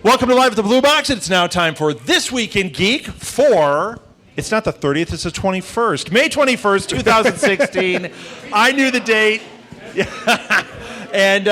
Welcome to Live at the Blue Box. It's now time for This Week in Geek for... It's not the 30th, it's the 21st. May 21st, 2016. I knew the date. And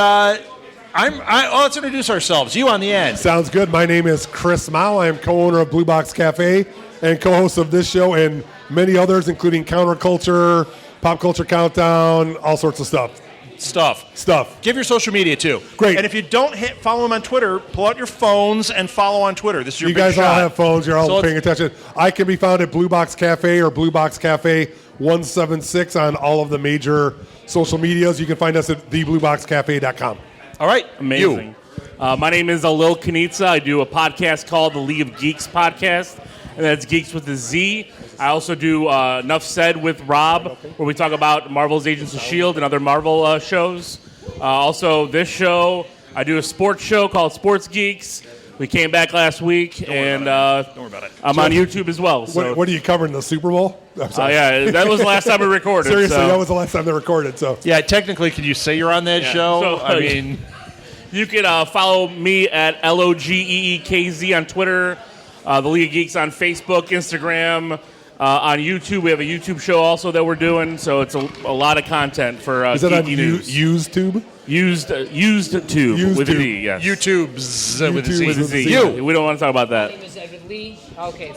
let's introduce ourselves. You on the end. Sounds good. My name is Chris Mao. I am co-owner of Blue Box Cafe and co-host of this show and many others, including Counterculture, Pop Culture Countdown, all sorts of stuff. Stuff. Give your social media, too. Great. And if you don't follow them on Twitter, pull out your phones and follow on Twitter. This is your You big guys shot. all have phones. You're all paying attention. I can be found at Blue Box Cafe or Blue Box Cafe 176 on all of the major social medias. You can find us at theblueboxcafe.com. All right. Amazing. My name is Lil Kanitsa. I do a podcast called the League of Geeks podcast, and that's Geeks with a Z. I also do Enough Said with Rob, where we talk about Marvel's Agents of S.H.I.E.L.D. and other Marvel shows. Also, this show, I do a sports show called Sports Geeks. We came back last week, Don't worry about it. I'm on YouTube as well. So. What are you covering, the Super Bowl? I'm sorry. Yeah, that was the last time we recorded. Seriously, so. that was the last time they recorded. So Yeah, technically, can you say you're on that show? So, I mean... You can follow me at LOGEEKZ on Twitter, the League of Geeks on Facebook, Instagram, on YouTube. We have a YouTube show also that we're doing, so it's a lot of content for is that on geeky news. YouTube? Used tube with a D, yes. YouTube's with a Z. With a Z. You. We don't want to talk about that. My name is Edward Lee. Okay,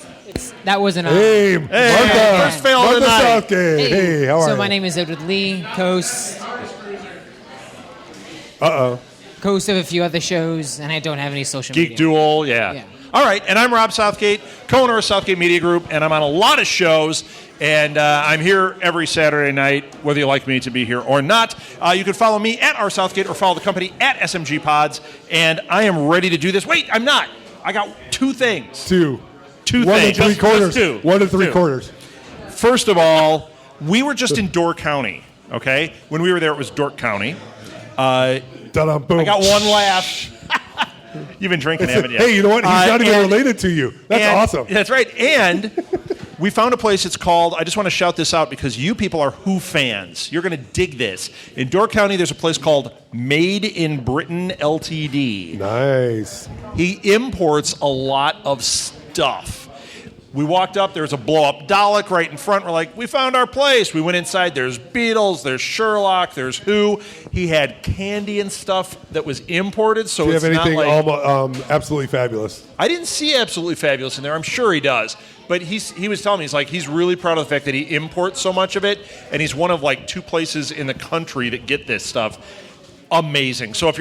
that wasn't a... Hey, Martha. First fail of the night. Southgate. Hey, how are you? So my name is Edward Lee, host Uh-oh. of a few other shows, and I don't have any social Geek media. Duel, yeah. All right, and I'm Rob Southgate, co-owner of Southgate Media Group, and I'm on a lot of shows, and I'm here every Saturday night, whether you like me to be here or not. You can follow me at R Southgate or follow the company at SMG Pods, and I am ready to do this. Wait, I'm not. I got two things. Two One and three quarters. two. 1 and 3 quarters. First of all, we were just in Door County, okay? When we were there, it was Dork County. Da-dum, boom. I got one laugh. You've been drinking, haven't you? Hey, you know what? He's not even related to you. That's awesome. That's right. And we found a place. It's called, I just want to shout this out because you people are Who fans. You're going to dig this. In Door County, there's a place called Made in Britain Ltd. Nice. He imports a lot of stuff. We walked up, there was a blow-up Dalek right in front. We're like, we found our place. We went inside. There's Beatles, there's Sherlock, there's Who. He had candy and stuff that was imported, so Do you it's have not anything like... absolutely fabulous? I didn't see Absolutely Fabulous in there. I'm sure he does. But he was telling me, he's really proud of the fact that he imports so much of it, and he's one of like 2 places in the country that get this stuff. Amazing. So if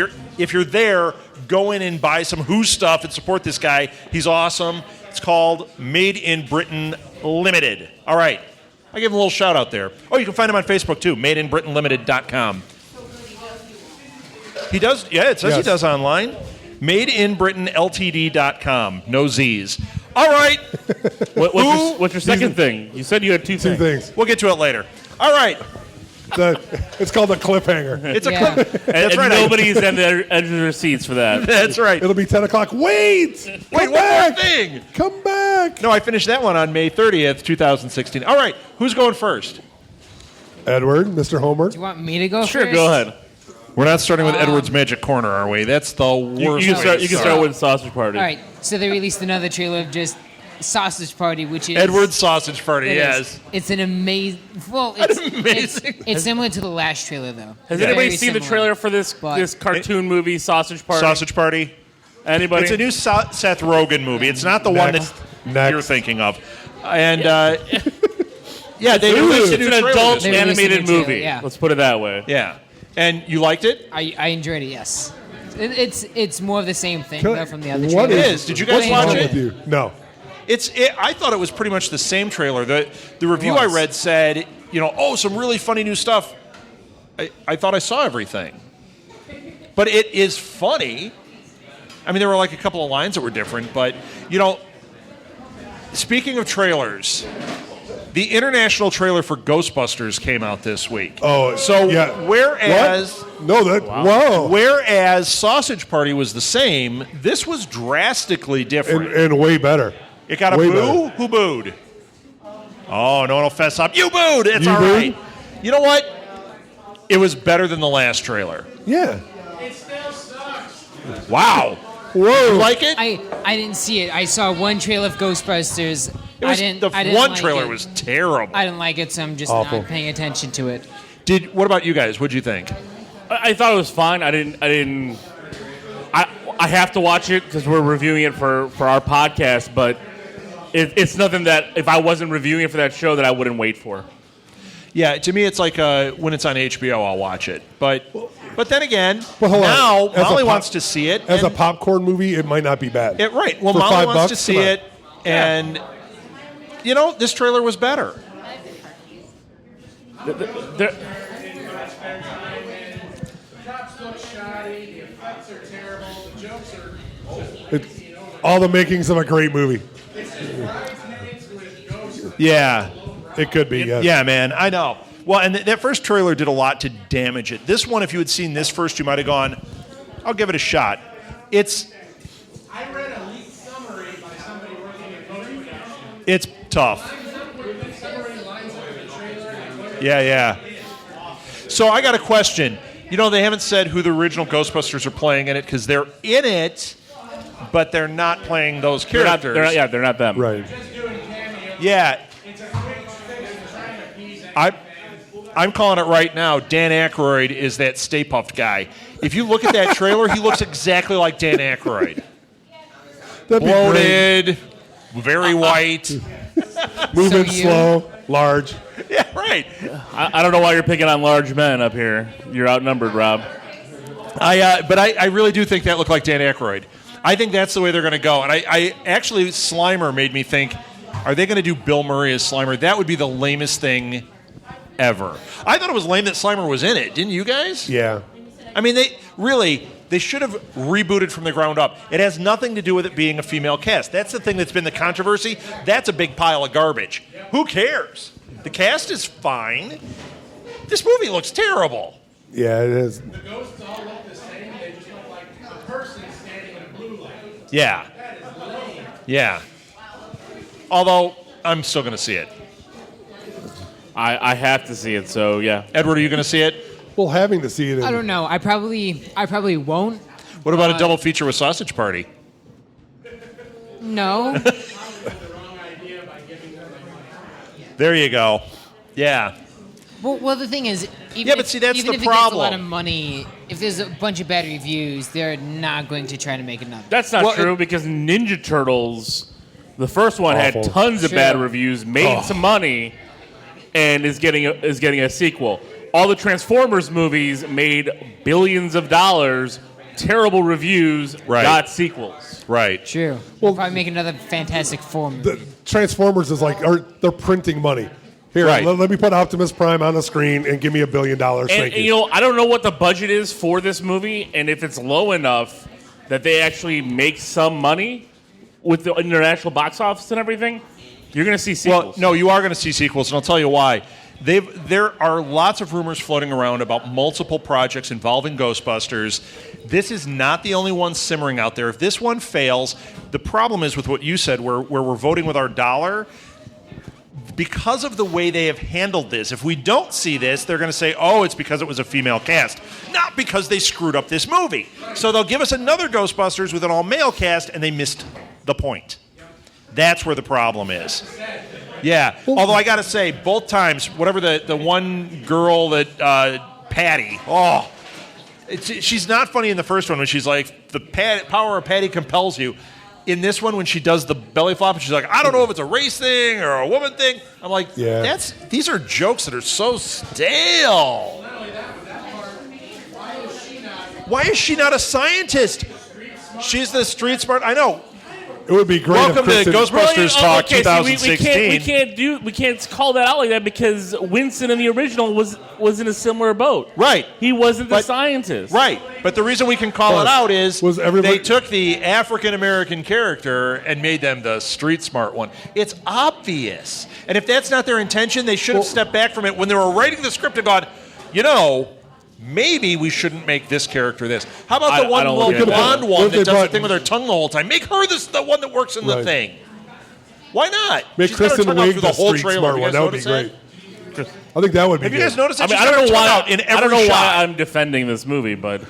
you're there, go in and buy some Who stuff and support this guy. He's awesome. It's called Made in Britain Limited. All right. I give him a little shout out there. Oh, you can find him on Facebook too, madeinbritainlimited.com. He does, yeah, it says he does online. Madeinbritainltd.com. No Z's. All right. What's your second thing? You said you had two things. We'll get to it later. All right. It's called a cliffhanger. It's a Yeah. clip. That's And right. nobody's on the edge of their seats for that. That's right. It'll be 10 o'clock. Wait, Wait, one back. more thing. Come back. No, I finished that one on May 30th, 2016. All right. Who's going first? Edward, Mr. Homer. Do you want me to go Sure, first? go ahead. We're not starting with Edward's Magic Corner, are we? That's the worst. You can start with Sausage Party. All right, so they released another trailer of just Sausage Party, which is... Edward's Sausage Party, it yes. is. It's an amazing... Well, it's similar to the last trailer, though. Has Very anybody seen the similar. trailer for this cartoon movie, Sausage Party? Sausage Party. Anybody? It's a new Seth Rogen movie. It's not the one that you're thinking of. And, yeah, they released a new It's an trailer adult this week. animated trailer, movie. yeah. Let's put it that way. Yeah. And you liked it? I enjoyed it, yes. It's more of the same thing, Can I- though, from the other what trailer. It is. Did you guys What's watch wrong it? With you? No. I thought it was pretty much the same trailer. The review I read said, some really funny new stuff. I thought I saw everything. But it is funny. I mean, there were like a couple of lines that were different, but, speaking of trailers, the international trailer for Ghostbusters came out this week. Oh, So yeah. whereas... What? No, whoa. Whereas Sausage Party was the same, this was drastically different. And way better. It got a way boo? better. Who booed? Oh, no one will fess up. You booed! It's You all booed? right. You know what? It was better than the last trailer. Yeah. Wow. Whoa. You like it? I didn't see it. I saw one trailer of Ghostbusters. The I didn't one like trailer it. was terrible. I didn't like it, so I'm just Awful. not paying attention to it. What about you guys? What'd you think? I thought it was fine. I have to watch it because we're reviewing it for our podcast, but it's nothing that if I wasn't reviewing it for that show that I wouldn't wait for. Yeah, to me, it's like when it's on HBO, I'll watch it. But then again, Well, hold on. now As a Molly pop- wants to see it. As a and- popcorn movie, it might not be bad. right. Well, For Molly $5, wants to see come on. it, and this trailer was better. There- It's all the makings of a great movie. Yeah, It could be, yes. yeah, man. I know. Well, and that first trailer did a lot to damage it. This one, if you had seen this first, you might have gone, "I'll give it a shot." I read a leaked summary by somebody working at Toke-a-roo. It's tough. Yeah. So I got a question. They haven't said who the original Ghostbusters are playing in it because they're in it, but they're not playing those characters. they're not them. Right. Yeah. I'm calling it right now. Dan Aykroyd is that Stay Puft guy. If you look at that trailer, he looks exactly like Dan Aykroyd. That'd be great. Bloated, very white. Moving So you- slow, large. Yeah, right. I don't know why you're picking on large men up here. You're outnumbered, Rob. But I really do think that looked like Dan Aykroyd. I think that's the way they're going to go. And I actually, Slimer made me think, are they going to do Bill Murray as Slimer? That would be the lamest thing ever. I thought it was lame that Slimer was in it. Didn't you guys? Yeah. I mean, they should have rebooted from the ground up. It has nothing to do with it being a female cast. That's the thing that's been the controversy. That's a big pile of garbage. Who cares? The cast is fine. This movie looks terrible. Yeah, it is. The ghosts all look the same. They just look like a person standing in a blue light. Yeah. Yeah. Although, I'm still going to see it. I have to see it, so yeah. Edward, are you going to see it? Well, having to see it. I don't know. I probably won't. What about a double feature with Sausage Party? No. There you go. Yeah. Well, the thing is, even Yeah, but see, that's even the if it gets a lot problem. of money, if there's a bunch of bad reviews, they're not going to try to make another. That's not Well, true because Ninja Turtles, the first one Awful. had tons of Sure. bad reviews, made some money, and is getting a sequel. All the Transformers movies made billions of dollars, terrible reviews, Right. got sequels. Right. True. We'll probably make another Fantastic Four movie. The Transformers is like, they're printing money. Here, Right. let me put Optimus Prime on the screen and give me $1 billion. And Thank you. you know, I don't know what the budget is for this movie, and if it's low enough that they actually make some money with the international box office and everything, you're going to see sequels. Well, no, you are going to see sequels, and I'll tell you why. There are lots of rumors floating around about multiple projects involving Ghostbusters. This is not the only one simmering out there. If this one fails, the problem is with what you said, where we're voting with our dollar. Because of the way they have handled this, if we don't see this, they're going to say, oh, it's because it was a female cast. Not because they screwed up this movie. So they'll give us another Ghostbusters with an all-male cast, and they missed the point. That's where the problem is. Yeah. Although I got to say, both times, whatever the one girl that, Patty, she's not funny in the first one when she's like, the power of Patty compels you. In this one, when she does the belly flop, and she's like, I don't know if it's a race thing or a woman thing. I'm like, Yeah. these are jokes that are so stale. Why is she not a scientist? She's the street smart. I know. It would be great Welcome if to Kristen, Ghostbusters Talk okay, so we 2016. we can't call that out like that because Winston in the original was in a similar boat. Right. He wasn't the But- scientist. Right, but the reason we can call it out is Was everybody- they took the African American character and made them the street smart one. It's obvious, and if that's not their intention, they should have stepped back from it when they were writing the script and gone, maybe we shouldn't make this character this. How about I the one don't little look at blonde that. one What that if does they the brought- thing with her tongue the whole time? Make her the one that works in the Right. thing. Why not? make She's got her Kristen tongue out Wiig through the the whole street trailer. smart You one. guys That would be notice great. I think that would be Have you good. guys noticed I that mean, she's I got don't her know tongue why. out in I don't every know shot? why I'm defending this movie, but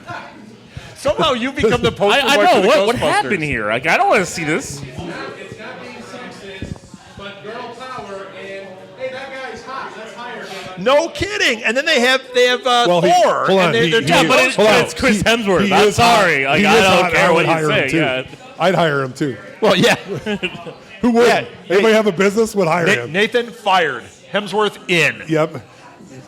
Somehow you become the poster boy I for know the what Ghostbusters. happened here. Like, I don't want to see this. It's not being sexist, but girl power and hey, that guy's hot. Let's hire him. No kidding. And then they have Well, he- Thor. hold on, and they're he- two he- But Ghostbusters. Hold on. it's Chris Hemsworth. He I'm is hot. sorry. Like, He I is don't hot. care I what would you hire say. him too. Yeah. I'd hire him too. Well, yeah. Who would? Yeah. Anybody have a business would hire him. Nathan fired. Hemsworth in. Yep.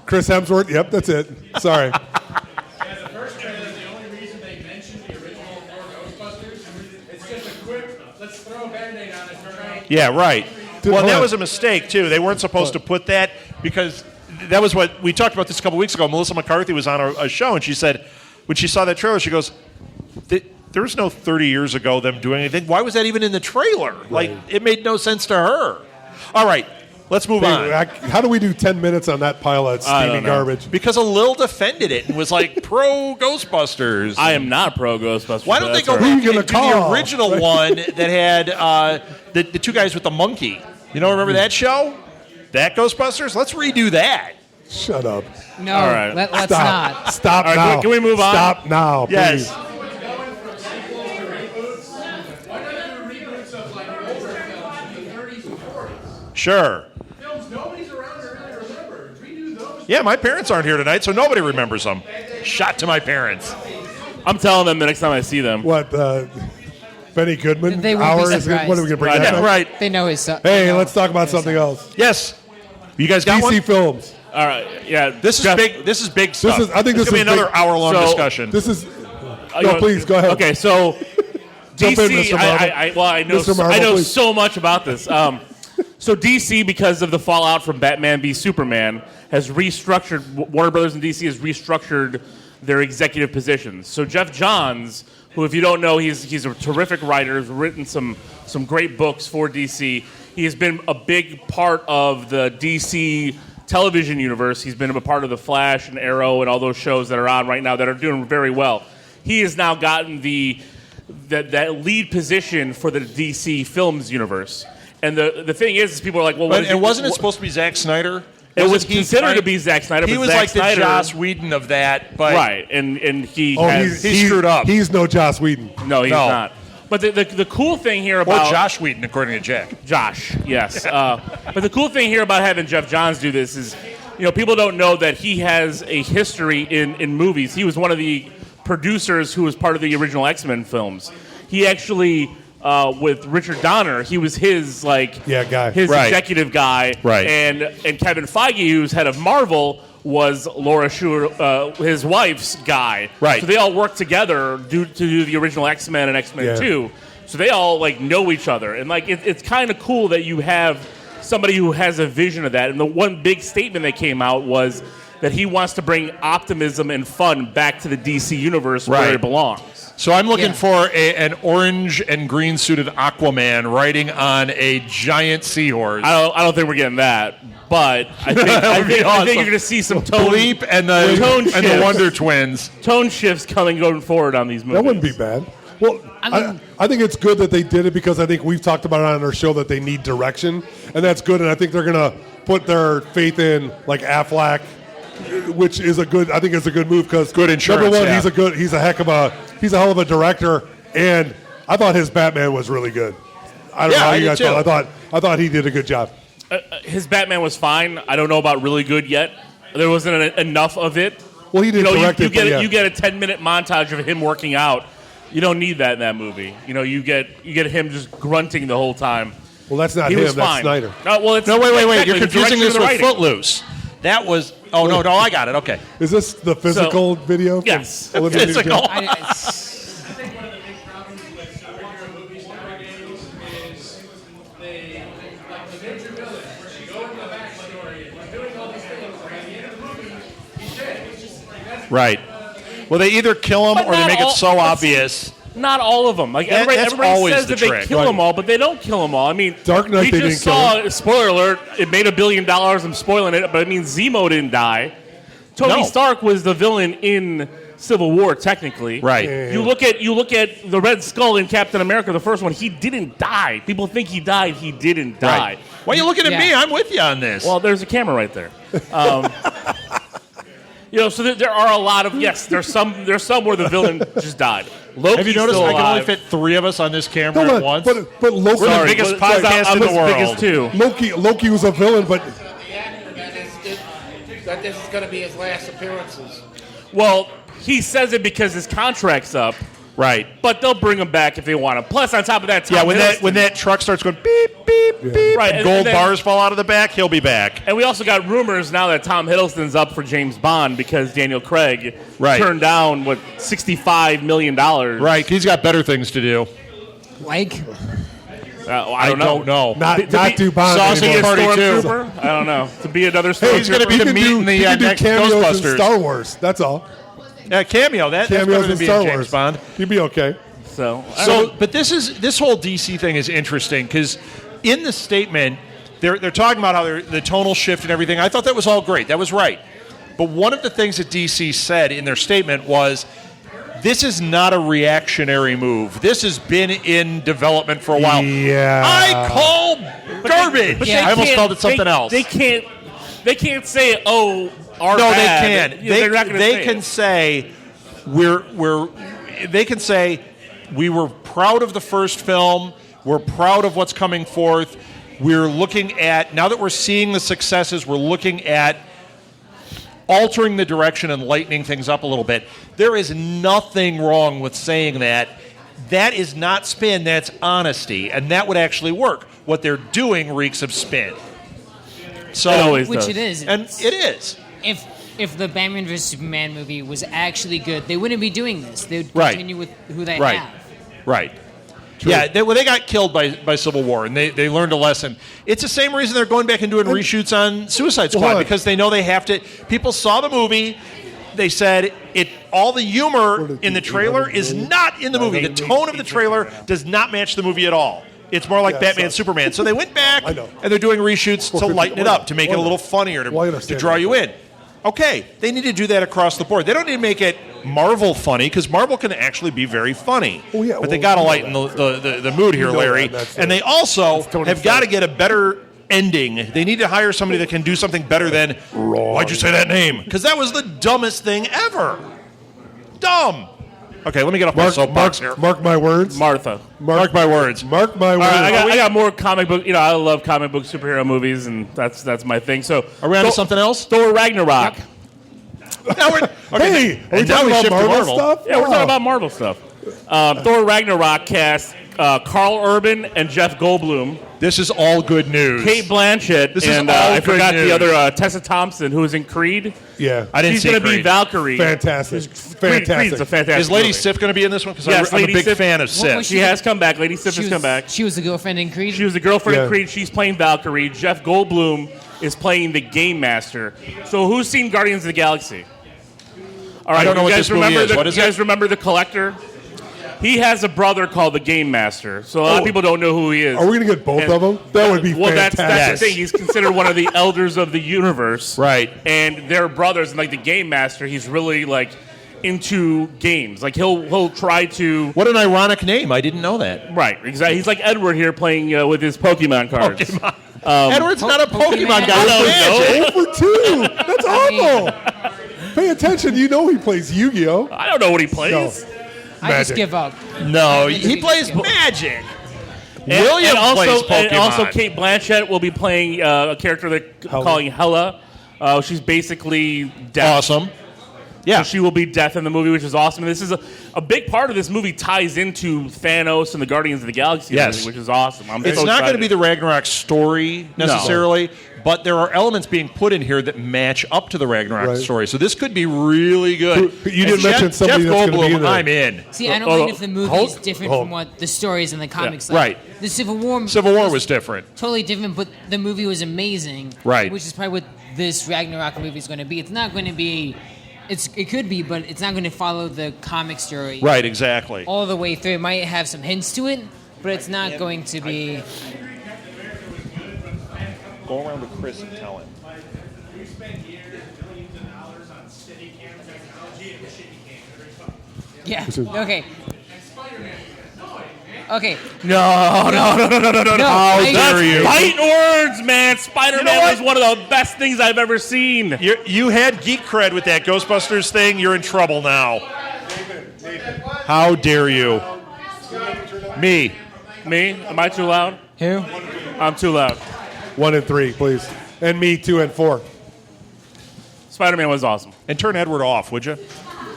Chris Hemsworth. Yep, that's it. Sorry. Yeah, the first trailer, the only reason they mentioned the original Thor Ghostbusters, it's just a quick, let's throw a Band-Aid on it, right? Yeah, right. Dude, Well, hold that on. was a mistake, too. They weren't supposed to put that because that was what we talked about this a couple weeks ago. Melissa McCarthy was on a show, and she said, when she saw that trailer, she goes, there was no 30 years ago them doing anything. Why was that even in the trailer? Like, it made no sense to her. All right, let's move on. How do we do 10 minutes on that pile of I don't steaming know. garbage? Because a Lil defended it and was like, pro Ghostbusters. I am not pro Ghostbusters. Why don't they go That's back Who and you do gonna the call? original one that had the two guys with the monkey? You know, remember that show? That Ghostbusters? Let's redo that. Shut up. No, All right. let's Stop. not. Stop All right, now. can we move on? Stop now, please. Yes. Why not do reboots of like older films in the 30s and 40s? Sure. Films nobody's around to really remember. Redo those. Yeah, my parents aren't here tonight, so nobody remembers them. Shot to my parents. I'm telling them the next time I see them. What, Benny Goodman? They won't be Hours? surprised. What are we going to bring Right, that yeah, up? Right. They know his son. Hey, let's talk about something else. Yes. You guys got DC one? films. All right, yeah. This is Jeff- big. This is big stuff. I think this gonna be is another big. hour-long So- discussion. This is... you No, know- please, go ahead. Okay, so Jump in, DC. Mr. Marvel. I know. Mr. Marvel, I know please. so much about this. So DC, because of the fallout from Batman v Superman, has restructured. Warner Brothers and DC has restructured their executive positions. So Jeff Johns, who, if you don't know, he's a terrific writer, has written some great books for DC. He has been a big part of the DC television universe. He's been a part of the Flash and Arrow and all those shows that are on right now that are doing very well. He has now gotten that lead position for the DC films universe. And the thing is people are like, well, what But, is and wasn't it supposed to be Zack Snyder? It was Wasn't he considered kind- to be Zack Snyder, He but was Zack like Snyder, the Joss Whedon of that, but right? And he Oh, has He screwed up. He's no Joss Whedon. no, he's No. not. But the cool thing here or about Josh Whedon, according to Jack. Josh, yes. But the cool thing here about having Jeff Johns do this is, people don't know that he has a history in movies. He was one of the producers who was part of the original X-Men films. He actually, with Richard Donner, he was his guy. his Right. executive guy. Right. And Kevin Feige, who's head of Marvel, was Laura Schumer, his wife's guy. Right. So they all worked together to do the original X-Men and X-Men Yeah. 2. So they all know each other, and it's kind of cool that you have somebody who has a vision of that. And the one big statement that came out was that he wants to bring optimism and fun back to the DC universe where Right. it belongs. So I'm looking Yeah. for an orange and green suited Aquaman riding on a giant seahorse. I don't think we're getting that, but I think I think awesome. you're going to see some tone Bleep and the Tone and the shifts. Wonder Twins. tone shifts going forward on these movies. That wouldn't be bad. Well, I think it's good that they did it because I think we've talked about it on our show that they need direction, and that's good. And I think they're going to put their faith in like Affleck, which is a good. I think it's a good move because Good insurance, Number one, yeah. he's a hell of a director, and I thought his Batman was really good. I don't know how I you did guys too. felt. I thought he did a good job. His Batman was fine. I don't know about really good yet. There wasn't enough of it. Well, he didn't direct you it, but yeah. you get a 10-minute montage of him working out. You don't need that in that movie. You get him just grunting the whole time. Well, that's not He him. was That's fine. Snyder. Well, it's, No, wait. exactly, You're the confusing direction this of the with writing. Footloose. That was. Oh no, I got it. Okay. Is this the physical video? from Yes. Olivia Physical. Newton-John? I, I think one of the big problems with superhero movies nowadays is they, like the major villain, where she goes in the backstory and he's doing all these things, and at the end of the movie, he's dead. It's just like that's Right. Well, they either kill him But or they not make all- it so obvious. Not all of them. Like That- everybody that's always says the that they trick. kill Right. them all, but they don't kill them all. I mean, Dark Knight, we they just didn't kill saw. Spoiler alert! It made $1 billion. I'm spoiling it, but I mean Zemo didn't die. Tony No. Stark was the villain in Civil War, technically. Right. Yeah. You look at the Red Skull in Captain America, the first one. He didn't die. People think he died. He didn't die. Right. Why are you looking at Yeah. me? I'm with you on this. Well, there's a camera right there. So there are a lot of there's some where the villain just died. Loki's Have you noticed still I can only alive. fit 3 of us on this camera No, at once? but Loki, We're the biggest podcast I'm in the as world. big as 2. Loki was a villain, but That this is going to be his last appearances. Well, he says it because his contract's up. Right. But they'll bring him back if they want him. Plus, on top of that, Tom Yeah, when Hiddleston- that truck starts going beep, beep, beep, Right, and and gold then- bars fall out of the back, he'll be back. And we also got rumors now that Tom Hiddleston's up for James Bond because Daniel Craig Right. turned down, $65 million. Right, he's got better things to do. Like, I don't know. not do Bond Sausage anymore. Party too. Stormtrooper? I don't know. To be another Hey, stormtrooper? he's gonna be the meat in the he can do next cameos in Ghostbusters. Star Wars. That's all. Yeah, cameo. That's better Cameos than in being Star James Wars. Bond. He'd be okay. So But this whole DC thing is interesting because in the statement they're talking about how the tonal shift and everything. I thought that was all great. That was right. But one of the things that DC said in their statement was, this is not a reactionary move. This has been in development for a while. Yeah. I call garbage. But I almost called it something else. They can't say, "Oh, our No, bad." they can. They're not gonna They say can it. say they can say we were proud of the first film. We're proud of what's coming forth. We're looking at, now that we're seeing the successes, we're looking at altering the direction and lightening things up a little bit. There is nothing wrong with saying that. That is not spin, that's honesty, and that would actually work. What they're doing reeks of spin. So, It always which does. it is. and it is. If the Batman vs Superman movie was actually good, they wouldn't be doing this. They would Right. continue with who they Right. have. Right. Yeah, they got killed by Civil War, and they learned a lesson. It's the same reason they're going back and doing reshoots on Suicide Squad, What? because they know they have to. People saw the movie. They said all the humor in the trailer is not in the movie. The tone of the trailer does not match the movie at all. It's more like Yeah, Batman, so- Superman. So they went back, I know. and they're doing reshoots to lighten it up, to make it a little funnier, Well, I to understand draw that. you in. Okay, they need to do that across the board. They don't need to make it Marvel funny, because Marvel can actually be very funny. Oh, yeah, but they well, got to we know lighten the mood here, know Larry. that, that's And it. they also Tony have got to Stark. get a better ending. They need to hire somebody that can do something better than, why'd you say that name? Because that was the dumbest thing ever. Dumb. Okay, let me get off my soapbox here. Mark my words. Martha. Mark my words. Mark my words. All right, I got more comic book. I love comic book superhero movies, and that's my thing. So, Are we on to something else? Thor Ragnarok. Now we're, okay, Hey, are we and now talking about shift to Marvel stuff? Yeah, we're Wow. talking about Marvel stuff. Thor Ragnarok cast Carl Urban and Jeff Goldblum, This is all good news. Kate Blanchett, This is and all I good forgot news. the other Tessa Thompson, who was in Creed. Yeah. I didn't She's see going to be Creed. Valkyrie. Fantastic. Creed's a Fantastic. fantastic. Is Lady movie. Sif going to be in this one? Because Yes, I'm a Lady big Sif- fan of Sif. was She has come back. Lady Sif She has was, come back. She was the girlfriend in Creed. She was the girlfriend Yeah. in Creed. She's playing Valkyrie. Jeff Goldblum is playing the Game Master. So who's seen Guardians of the Galaxy? All right, I don't know you what guys this movie remember is. the, What is you guys it? remember the Collector? He has a brother called the Game Master. So a lot of people don't know who he is. Are we going to get both And- of them? That would be well, fantastic. that's the thing. He's considered one of the elders of the universe. Right. And they're brothers. And like the Game Master, he's really like into games. Like he'll try to. What an ironic name. I didn't know that. Right, exactly. He's like Edward here playing with his Pokemon cards. Edward's not a Pokemon Pokemon. guy. I He's don't know. Magic. For two. That's awful. Pay attention. You know he plays Yu-Gi-Oh. I don't know what he plays. I just Magic. give up. No, I he think plays it's good. Magic. And- William and also, plays Pokemon. And also, Kate Blanchett will be playing a character they're Hela. calling Hela. She's basically deaf. Awesome. Yeah. So she will be deaf in the movie, which is awesome. And this is a big part of this movie ties into Thanos and the Guardians of the Galaxy Yes. movie, which is awesome. I'm It's so not going to excited. be the Ragnarok story necessarily, but there are elements being put in here that match up to the Ragnarok Right. story. So this could be really good. Who- you didn't And Jeff- mention somebody Jeff that's gonna be Goldblum, in there. I'm in. See, I don't Oh, mind if the movie is Hulk? different Hulk. from what the stories in the comics Yeah. like. Right. The Civil War. Civil War was different. totally different, but the movie was amazing. Right. Which is probably what this Ragnarok movie is going to be. It's not going to be. It could be, but it's not going to follow the comic story Right, exactly. all the way through. It might have some hints to it, but it's not going to be. Go around to Chris and tell him. We spend years, billions of dollars on steady cam technology, and the shit you can't. Very fun. Yeah. Okay. And Spider-Man was annoying, man. Okay. No. How I- dare you. Fighting words, man. Spider-Man You know what? was one of the best things I've ever seen. You had geek cred with that Ghostbusters thing. You're in trouble now. How dare you? Me. Me? Am I too loud? Who? I'm too loud. 1 and 3, please. And me, 2 and 4. Spider-Man was awesome. And turn Edward off, would you?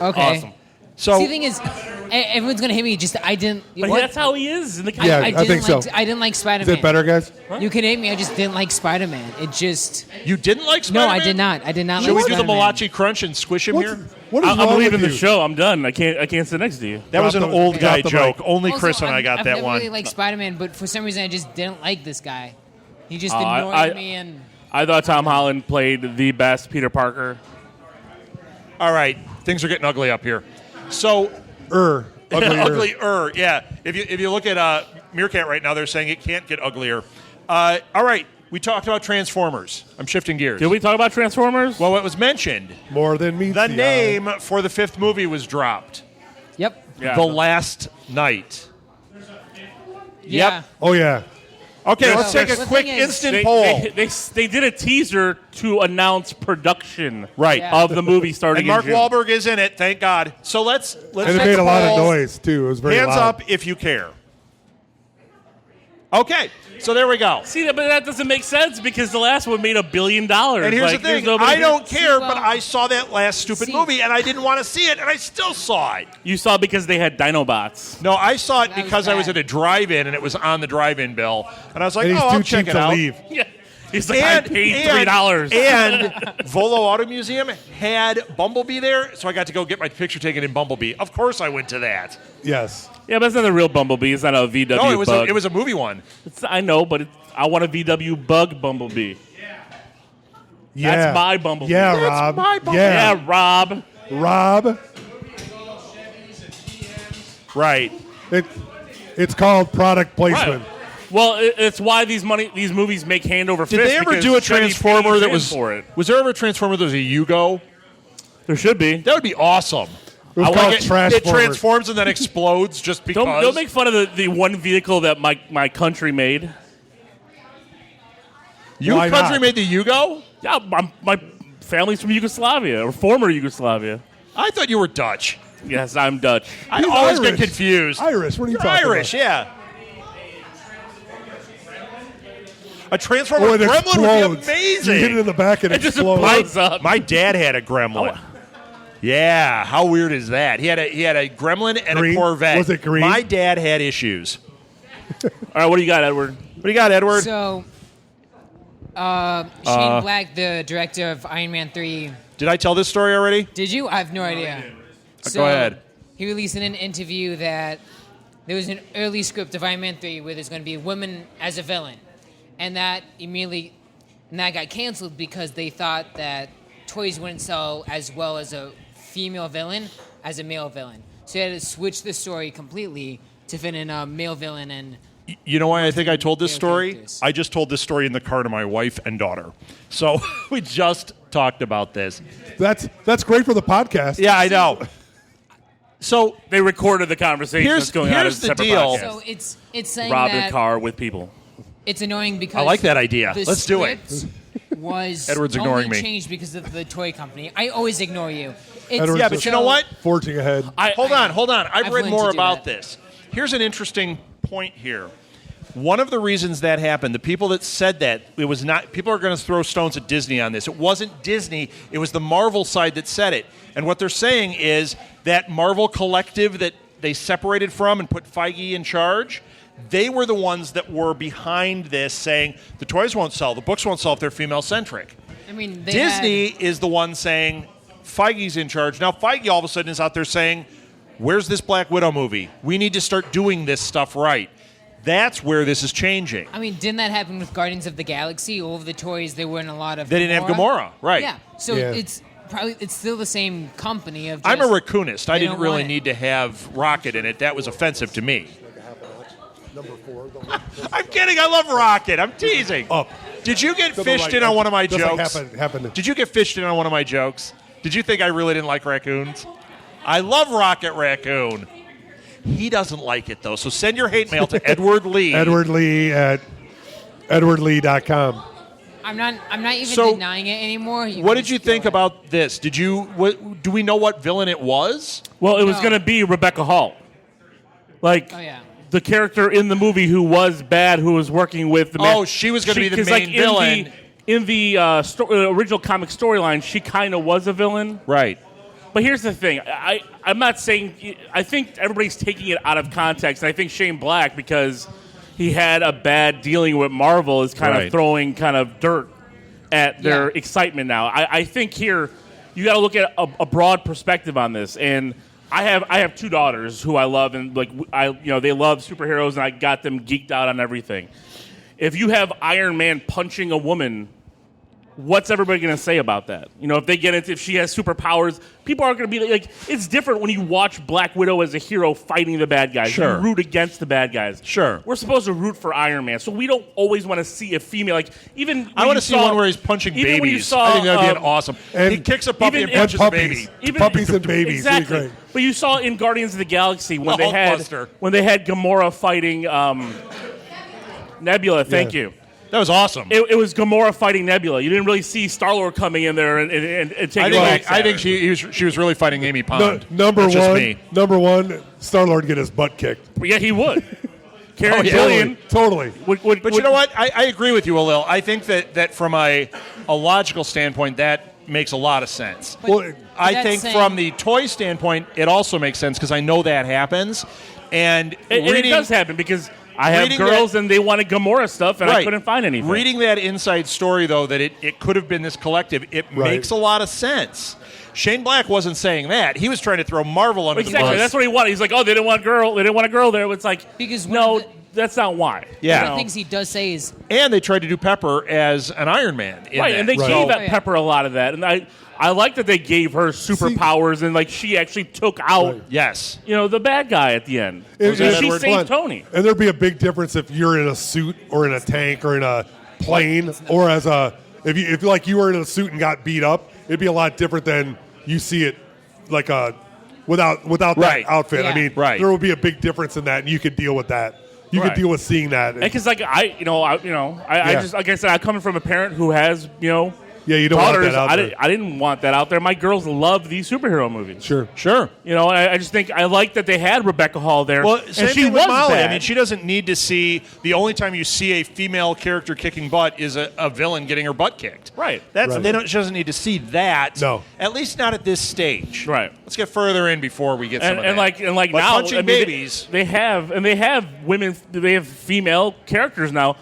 Okay. Awesome. So See, the thing is, everyone's gonna hate me. Just I didn't. But what? that's how he is in the Yeah, comics. I think didn't so. I didn't like Is Spider-Man. it better, guys? You can hate me. I just didn't like Spider-Man. It just. you didn't like No, Spider-Man? I did not. I did not Should like we do the Spider-Man. Malachi Crunch and squish him here? What is I'm wrong leaving with the you? show. I'm done. I can't sit next to you. That was an Drop the- old guy drop the mic. joke. Only Also, Chris and I got I've that never one. really liked Spider-Man, but for some reason I just didn't like this guy. He just I- annoyed me and. I thought Tom Holland played the best Peter Parker. All right, things are getting ugly up here. So uglier, yeah. If you look at Meerkat right now, they're saying it can't get uglier. All right, we talked about Transformers. I'm shifting gears. Did we talk about Transformers? Well, it was mentioned. More than meets The the name eye. for the 5th movie was dropped. Yep. Yeah. The Last Night. Yeah. Oh, yeah. Okay, let's take a the quick thing is- instant poll. They did a teaser to announce production Right. Yeah. of the movie starting And Mark in June. Wahlberg is in it, thank God. So let's And take it made a lot of poll. noise, too. It was very Hands loud. up if you care. Okay, so there we go. See, but that doesn't make sense because the last one made $1 billion. And here's Like, the there's thing, nobody I who- don't care, well- but I saw that last stupid See- movie, and I didn't want to see it, and I still saw it. You saw because they had Dinobots. No, I saw it That was because I was bad. at a drive-in, and it was on the drive-in bill, and I was like, And he's oh, I'll too check cheap it to out. leave. Yeah. He's like, I paid $3. And Volo Auto Museum had Bumblebee there, so I got to go get my picture taken in Bumblebee. Of course I went to that. Yes. Yeah, but it's not a real Bumblebee. It's not a VW No, bug. it was a movie one. I know, but I want a VW bug Bumblebee. Yeah. That's my Bumblebee. Yeah, That's Rob. my Bumblebee. Yeah. Yeah, Rob. Rob. Right. It's called product placement. Right. Well, it's why these movies make hand over fist. Did they ever because do a Chevy Transformer pays that in was for it? Was there ever a Transformer that was a Yugo? There should be. That would be awesome. It was I called want it Trashformers. transforms and then explodes just because. Don't make fun of the one vehicle that my country made. You Why country not? made the Yugo? Yeah, my family's from Yugoslavia or former Yugoslavia. I thought you were Dutch. Yes, I'm Dutch. I He's always get Irish. confused. Irish. What are you You're talking Irish, about? yeah. A Transformer Oh, it gremlin explodes. would be amazing. You hit it in the back and It just explodes. blows up. My dad had a gremlin. Yeah, how weird is that? He had a gremlin and Green? a Corvette. Was it green? My dad had issues. All right, what do you got, Edward? What do you got, Edward? So, Shane Black, the director of Iron Man 3, Did I tell this story already? did you? I have no idea. Go ahead. He released in an interview that there was an early script of Iron Man 3 where there's going to be a woman as a villain. And that got canceled because they thought that toys wouldn't sell as well as a female villain as a male villain. So they had to switch the story completely to fit in a male villain and You know why I think I told this Male story? characters. I just told this story in the car to my wife and daughter. So we just talked about this. That's great for the podcast. Yeah, I know. So They recorded the conversation Here's- that's going on here's as a the separate deal. podcast. so it's saying Rob in that a car with people. it's annoying because I like that idea. the Let's do it. script was Edward's ignoring only me. changed because of the toy company. I always ignore you. It's, Edward's yeah, but you know what? Forging ahead. Hold on. I've read learned more to do about that. this. Here's an interesting point here. One of the reasons that happened, the people that said that, it was not, people are going to throw stones at Disney on this. It wasn't Disney, it was the Marvel side that said it. And what they're saying is that Marvel collective that they separated from and put Feige in charge, they were the ones that were behind this saying the toys won't sell, the books won't sell if they're female-centric. I mean, they Disney had- is the one saying Feige's in charge. Now Feige all of a sudden is out there saying, where's this Black Widow movie? We need to start doing this stuff right. That's where this is changing. I mean, didn't that happen with Guardians of the Galaxy? All of the toys, they weren't a lot of. They didn't have Gamora, right. Yeah, so Yeah. it's still the same company of. I'm a just- raccoonist. I they didn't don't really want it. need to have Rocket in it. That was offensive to me. Number 4. I'm kidding. I love Rocket. I'm teasing. Up. Did you get To the fished right. in on one of my Just like jokes? happened. Did you get fished in on one of my jokes? Did you think I really didn't like raccoons? I love Rocket Raccoon. He doesn't like it, though. So send your hate mail to Edward Lee. Edward Lee at edwardlee.com. I'm not even So, denying it anymore. What did you think about this? Do we know what villain it was? Well, it was No. going to be Rebecca Hall. Like, Oh yeah. the character in the movie who was bad, who was working with the man. Oh, she was gonna be the 'cause, main villain. In the original comic storyline, she kind of was a villain. Right. But here's the thing. I'm not saying... I think everybody's taking it out of context. And I think Shane Black, because he had a bad dealing with Marvel, is kind Right. of throwing kind of dirt at their Yeah. excitement now. I think here you got to look at a broad perspective on this. And I have two daughters who I love, and they love superheroes, and I got them geeked out on everything. If you have Iron Man punching a woman, what's everybody going to say about that? If she has superpowers, people aren't going to be like, it's different when you watch Black Widow as a hero fighting the bad guys. Sure. You root against the bad guys. Sure. We're supposed to root for Iron Man, so we don't always want to see a female. Like, even I want to see one where he's punching even when you babies. saw, I think that would be an awesome. and He kicks a puppy even and punches a puppies. baby. Puppies and babies. It'd be Exactly. great. But you saw in Guardians of the Galaxy when The they had Hulkbuster. Gamora fighting Nebula. Thank Yeah. you. That was awesome. It was Gamora fighting Nebula. You didn't really see Star-Lord coming in there and taking I think she was really fighting Amy Pond. Number That's just one, me. Star-Lord get his butt kicked. Yeah, he would. Karen yeah. Gillian Totally. But you know what? I agree with you, Alil. I think that from a logical standpoint, that makes a lot of sense. Well, I that's think saying- from the toy standpoint, it also makes sense because I know that happens. And And it does happen because I have reading girls and they wanted Gamora stuff and I Right. couldn't find anything. Reading that inside story, though, that it could have been this collective, it Right. makes a lot of sense. Shane Black wasn't saying that. He was trying to throw Marvel under the Exactly. bus. That's what he wanted. He's like, oh, they didn't want a girl. They didn't want a girl there. It's like, Because one no, of the- that's not why. Yeah. You One of know? the things he does say is And they tried to do Pepper as an Iron Man. in Right, that. and they Right. gave Oh, yeah. Pepper a lot of that. And I like that they gave her superpowers and like she actually took out Right. Yes. the bad guy at the end. It- And it- she Edward saved Blunt. Tony. And there'd be a big difference if you're in a suit or in a tank or in a plane or if you were in a suit and got beat up. It'd be a lot different than you see it like without Right. that outfit. Yeah. I mean, Right. there would be a big difference in that, and you could deal with that. You Right. could deal with seeing that. Because like I Yeah. just like I said, I'm coming from a parent who has Yeah, you don't want daughters. that out there. I didn't want that out there. My girls love these superhero movies. Sure. Sure. I just think I like that they had Rebecca Hall there. Well, and same she thing was with Molly. bad. I mean, she doesn't need to see. The only time you see a female character kicking butt is a villain getting her butt kicked. Right. That's Right. She doesn't need to see that. No. At least not at this stage. Right. Let's get further in before we get some of and that. like But now, punching I mean, babies. they have women. They have female characters now.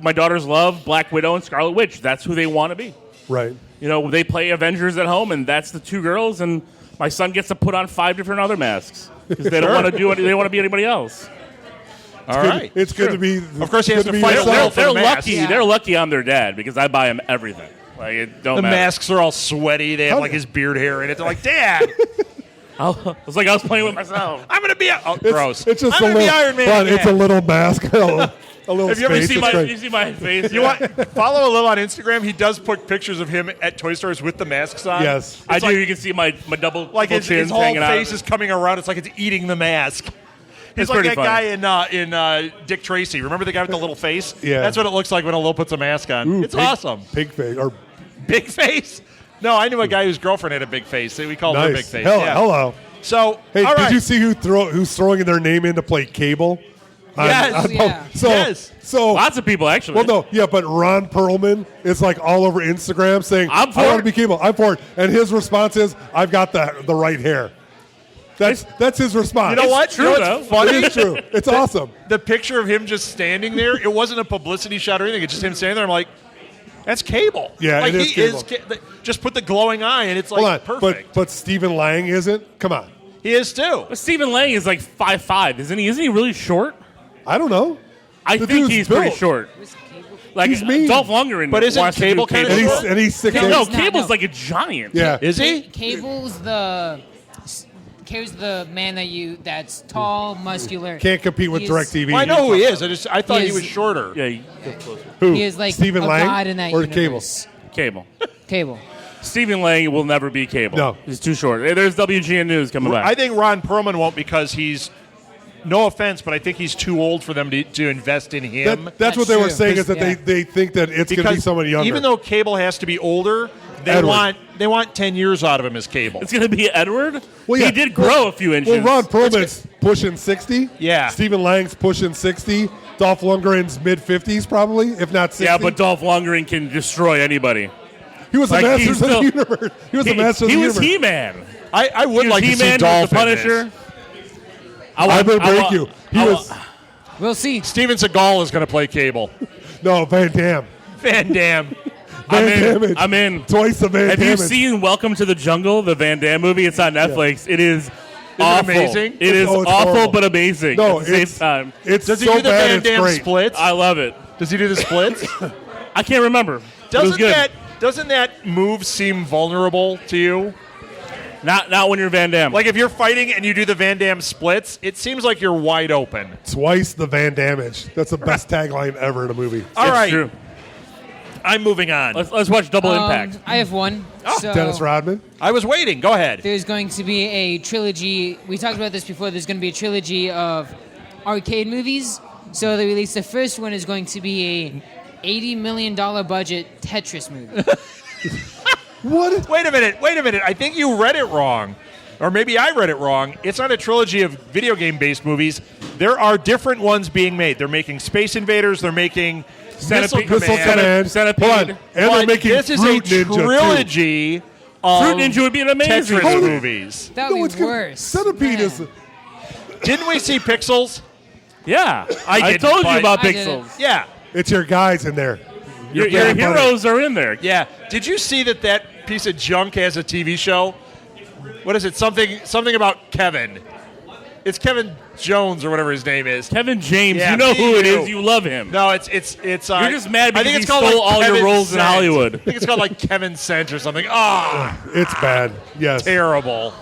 My daughters love Black Widow and Scarlet Witch. That's who they want to be. Right. They play Avengers at home, and that's the two girls. And my son gets to put on 5 different other masks because they don't Sure. want to do it. They don't want to be anybody else. All right. It's good to be. Of course, he has good to be fight a yourself. little for They're the mask. lucky. Yeah. They're lucky I'm their dad because I buy them everything. Like it don't The matter. masks are all sweaty. They have like his beard hair in it. They're like, Dad, It's like I was playing with myself. I'm going to be gross. It's just I'm a gonna be little. Iron Man. But it's a again. little mask. A little Have you ever space. seen It's great. You see my face? You want follow Lil on Instagram? He does put pictures of him at toy stores with the masks on. Yes. I It's do. like- You can see my double Like double his chins whole hanging out. face is coming around. It's like it's eating the mask. He's It's like pretty that funny. guy in Dick Tracy. Remember the guy with the little face? Yeah. That's what it looks like when a Lil puts a mask on. Ooh, It's pig- awesome. Pig face or Big face? No, I knew a guy whose girlfriend had a big face. We called her Big nice. Face. Hello. Yeah. Hello. So, Hey, all did right. you see who's throwing their name in to play Cable? Yes. Yeah. So, Yes. so Lots of people actually. Well, no, yeah, but Ron Perlman is like all over Instagram saying, I'm for "I want it." to be Cable. I'm for it," and his response is, "I've got the right hair." That's his response. You know what? true, You know though. what's funny? It is true. It's awesome. The picture of him just standing there, it wasn't a publicity shot or anything. It's just him standing there. I'm like, that's Cable. Yeah, like it is he Cable. just put the glowing eye, and it's like Hold on, perfect. but Stephen Lang isn't. Come on, He is too. But Stephen Lang is like 5'5", isn't he? Isn't he really short? I don't know. I The think dude's he's pretty built. short. Like He's mean. Dolph Lundgren. But isn't wants to Cable do kinda And short? he's 6'8". No, Cable's not, Cable's no. like a giant. Yeah, Is he? Cable's the man that's tall, muscular. can't compete with He is- DirecTV. Well, I know who he is. I thought he is- was shorter. Yeah, Who? He is like Stephen a Lang god in that or universe. Cable. Cable. Stephen Lang will never be Cable. No. He's too short. Hey, there's WGN News coming back. I think Ron Perlman won't because he's no offense, but I think he's too old for them to invest in him. That's what they were true. saying is that Yeah. they think that it's going to be someone younger. Even though Cable has to be older, they want 10 years out of him as Cable. It's going to be Edward? Well, yeah. He did grow a few inches. Well, Ron Perlman's pushing 60. Yeah. Stephen Lang's pushing 60. Dolph Lundgren's mid-50s probably, if not 60. Yeah, but Dolph Lundgren can destroy anybody. He was the Like, Masters he's of the still- Universe. He was the Master of the He was Universe. He-Man. I would He was like to see He-Man Dolph with the in this. Punisher. I will break you. He was We'll see. Steven Seagal is going to play Cable. no Van Damme. Van Damme. I'm in. Damage. I'm in. Twice the Van Have Damme. you seen Welcome to the Jungle, the Van Damme movie? It's on Netflix. It is awful. amazing? It is Oh, it's awful horrible. but amazing No, at the it's same time. It's Does he so do the bad Van it's Damme great. splits? I love it. Does he do the splits? I can't remember. But it was good. Doesn't that move seem vulnerable to you? Not when you're Van Damme. Like if you're fighting and you do the Van Damme splits, it seems like you're wide open. Twice the Van Damage. That's the best tagline ever in a movie. All It's right, true. I'm moving on. Let's watch Double Impact. I have one. So Dennis Rodman. I was waiting. Go ahead. there's going to be a trilogy. We talked about this before. There's going to be a trilogy of arcade movies. So they released the first one is going to be a $80 million budget Tetris movie. What? Wait a minute. I think you read it wrong. Or maybe I read it wrong. It's not a trilogy of video game-based movies. There are different ones being made. They're making Space Invaders. They're making Missile Centipede. Command. Centipede. Hold on. And they're But making this is Fruit a Ninja, too. trilogy of Fruit Ninja would be an amazing Tetris movie. movies. That No, would it's be good. worse. Centipede Man. is... Didn't we see Pixels? Yeah. I didn't, told you but- about I didn't. Pixels. Yeah. It's your guys in there. Your bad buddy. heroes are in there. Yeah. Did you see that piece of junk has a TV show? What is it? Something about Kevin. It's Kevin Jones or whatever his name is. Kevin James, Yeah, you know who it you. is. You love him. No, it's. You're just mad I because think he it's called stole like all your Kevin roles in Cent. Hollywood. I think it's called like Kevin Cent or something. Ah, It's bad. Yes. terrible.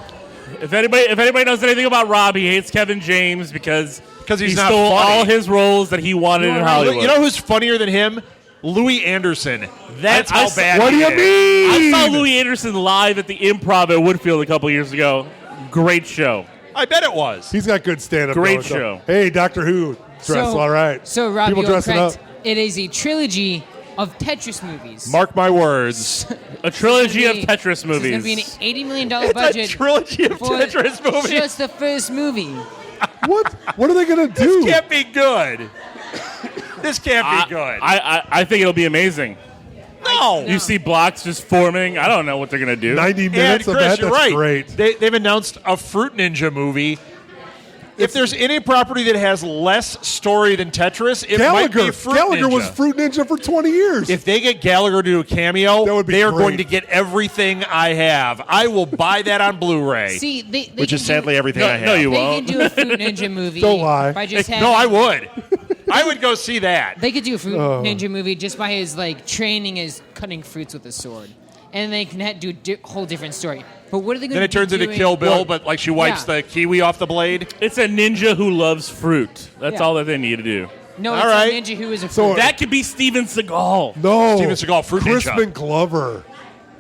If anybody knows anything about Rob, he hates Kevin James because he's he not stole funny. all his roles that he wanted in Hollywood. You know who's funnier than him? Louis Anderson. That's I how saw- bad. What do he you is. mean? I saw Louis Anderson live at the Improv at Woodfield a couple years ago. Great show. I bet it was. He's got good stand-up. Great going, so- show. Hey, Doctor Who dress all right. So, Rob, People you're dressing correct. up. It is a trilogy of Tetris movies. Mark my words. A trilogy of It's Tetris It's going to be an movies. $80 million It's a budget trilogy of for Tetris movies. just the first movie. What? What are they going to do? This can't be good. This can't be good. I think it'll be amazing. no. You see blocks just forming. I don't know what they're going to do. 90 And minutes of Chris, that? you're That's right. great. They've announced a Fruit Ninja movie. If there's any property that has less story than Tetris, it might be Gallagher. Fruit Gallagher Ninja. was Fruit Ninja for 20 years. If they get Gallagher to do a cameo, That would be they are great. going to get everything I have. I will buy that on Blu-ray, See, they which can is sadly do, everything No, I have. no, you They won't. can do a Fruit Ninja movie. Don't lie. By just having, No, I would. I would go see that. They could do a Fruit Ninja movie just by his like training as cutting fruits with a sword, and they can do a whole different story. But what are they going Then to it turns into Kill Bill, but like she wipes Yeah. the kiwi off the blade. It's a ninja who loves fruit. That's Yeah. all that they need to do. No, All it's right. a ninja who is a So- fruit. That could be Steven Seagal. no. Steven Seagal, Fruit Ninja. Crispin Glover.